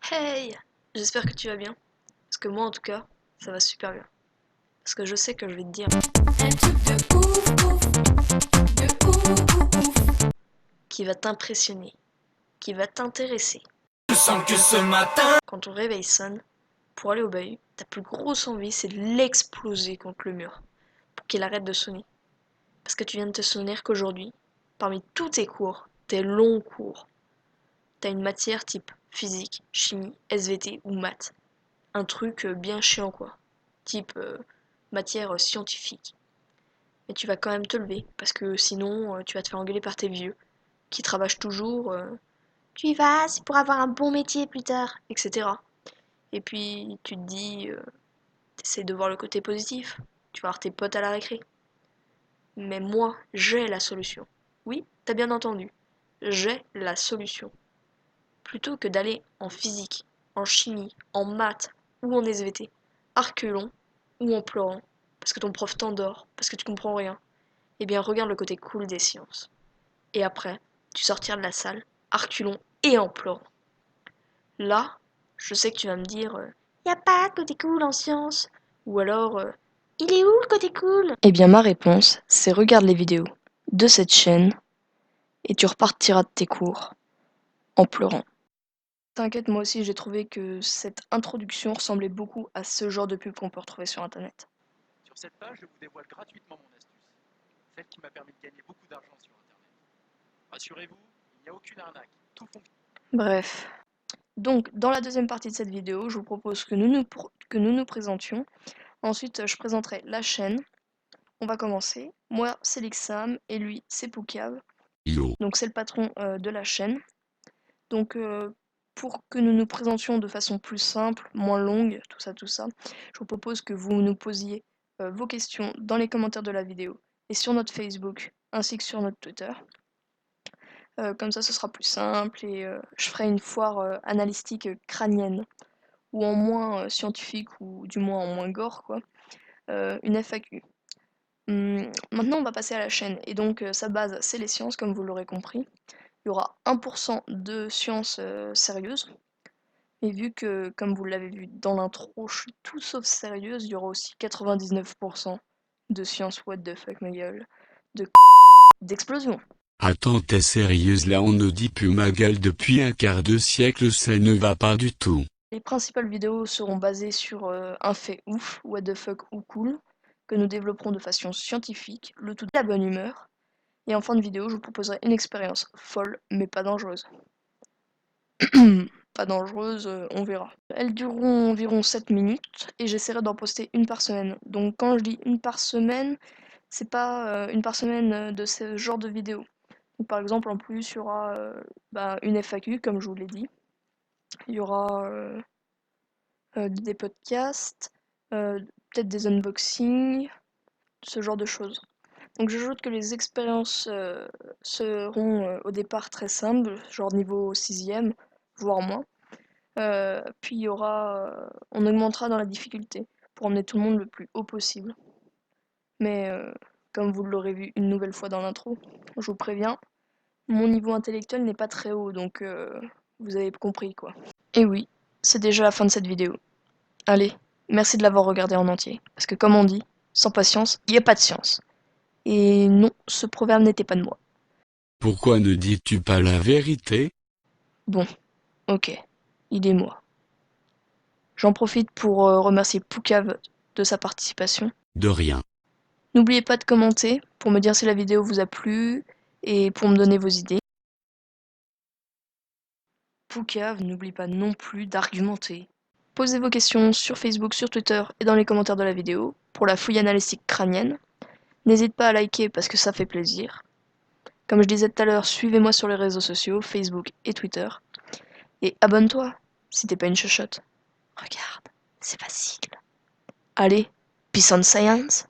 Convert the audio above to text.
Hey! J'espère que tu vas bien. Parce que moi, en tout cas, ça va super bien. Parce que je sais que je vais te dire Un truc de ouf, ouf, de ouf, ouf, ouf. qui va t'impressionner, qui va t'intéresser. Je sens que ce matin, Quand ton réveil sonne, pour aller au bahut, ta plus grosse envie, c'est de l'exploser contre le mur pour qu'il arrête de sonner. Parce que tu viens de te souvenir qu'aujourd'hui, parmi tous tes cours, tes longs cours, t'as une matière type physique, chimie, SVT ou maths. Un truc bien chiant quoi. Type matière scientifique. Mais tu vas quand même te lever, parce que sinon tu vas te faire engueuler par tes vieux, qui te rabâchent toujours tu y vas, c'est pour avoir un bon métier plus tard, etc. Et puis tu te dis, t'essaies de voir le côté positif, tu vas voir tes potes à la récré. Mais moi, j'ai la solution. Oui, t'as bien entendu, j'ai la solution. Plutôt que d'aller en physique, en chimie, en maths ou en SVT, à reculons ou en pleurant, parce que ton prof t'endort, parce que tu comprends rien, eh bien regarde le côté cool des sciences. Et après, tu sortiras de la salle, à reculons et en pleurant. Là, je sais que tu vas me dire y a pas de côté cool en sciences. Ou alors il est où le côté cool? Eh bien ma réponse, c'est regarde les vidéos de cette chaîne et tu repartiras de tes cours en pleurant. T'inquiète, moi aussi j'ai trouvé que cette introduction ressemblait beaucoup à ce genre de pub qu'on peut retrouver sur internet. Sur cette page, je vous dévoile gratuitement mon astuce, celle qui m'a permis de gagner beaucoup d'argent sur Internet. Rassurez-vous, il n'y a aucune arnaque, tout fonctionne. Bref. Donc, dans la deuxième partie de cette vidéo, je vous propose que nous nous présentions. Ensuite, je présenterai la chaîne. On va commencer. Moi, c'est Lixam et lui, c'est Poucave. Yo. Donc, c'est le patron de la chaîne. Donc, pour que nous nous présentions de façon plus simple, moins longue, tout ça, je vous propose que vous nous posiez vos questions dans les commentaires de la vidéo et sur notre Facebook ainsi que sur notre Twitter. Comme ça, ce sera plus simple et je ferai une foire analytique crânienne ou en moins scientifique ou du moins en moins gore, quoi, une FAQ. Maintenant, on va passer à la chaîne et donc sa base, c'est les sciences, comme vous l'aurez compris. Il y aura 1% de sciences sérieuses. Et vu que, comme vous l'avez vu dans l'intro, je suis tout sauf sérieuse, il y aura aussi 99% de sciences what the fuck ma gueule, de d'explosion. Attends, t'es sérieuse là, on ne dit plus ma gueule depuis un quart de siècle, ça ne va pas du tout. Les principales vidéos seront basées sur un fait ouf, what the fuck ou cool, que nous développerons de façon scientifique, le tout de la bonne humeur. Et en fin de vidéo, je vous proposerai une expérience folle, mais pas dangereuse. Pas dangereuse, on verra. Elles dureront environ 7 minutes et j'essaierai d'en poster une par semaine. Donc quand je dis une par semaine, c'est pas une par semaine de ce genre de vidéo. Donc, par exemple, en plus, il y aura une FAQ, comme je vous l'ai dit. Il y aura des podcasts, peut-être des unboxings, ce genre de choses. Donc j'ajoute que les expériences seront au départ très simples, genre niveau 6ème, voire moins. Puis il y aura, on augmentera dans la difficulté pour emmener tout le monde le plus haut possible. Mais comme vous l'aurez vu une nouvelle fois dans l'intro, je vous préviens, mon niveau intellectuel n'est pas très haut, donc vous avez compris quoi. Et oui, c'est déjà la fin de cette vidéo. Allez, merci de l'avoir regardé en entier, parce que comme on dit, sans patience, il n'y a pas de science. Et non, ce proverbe n'était pas de moi. Pourquoi ne dis-tu pas la vérité? Bon, ok, il est moi. J'en profite pour remercier Poucave de sa participation. De rien. N'oubliez pas de commenter pour me dire si la vidéo vous a plu et pour me donner vos idées. Poucave n'oublie pas non plus d'argumenter. Posez vos questions sur Facebook, sur Twitter et dans les commentaires de la vidéo pour la fouille analytique crânienne. N'hésite pas à liker parce que ça fait plaisir. Comme je disais tout à l'heure, suivez-moi sur les réseaux sociaux, Facebook et Twitter. Et abonne-toi si t'es pas une chochotte. Regarde, c'est facile. Allez, peace and science.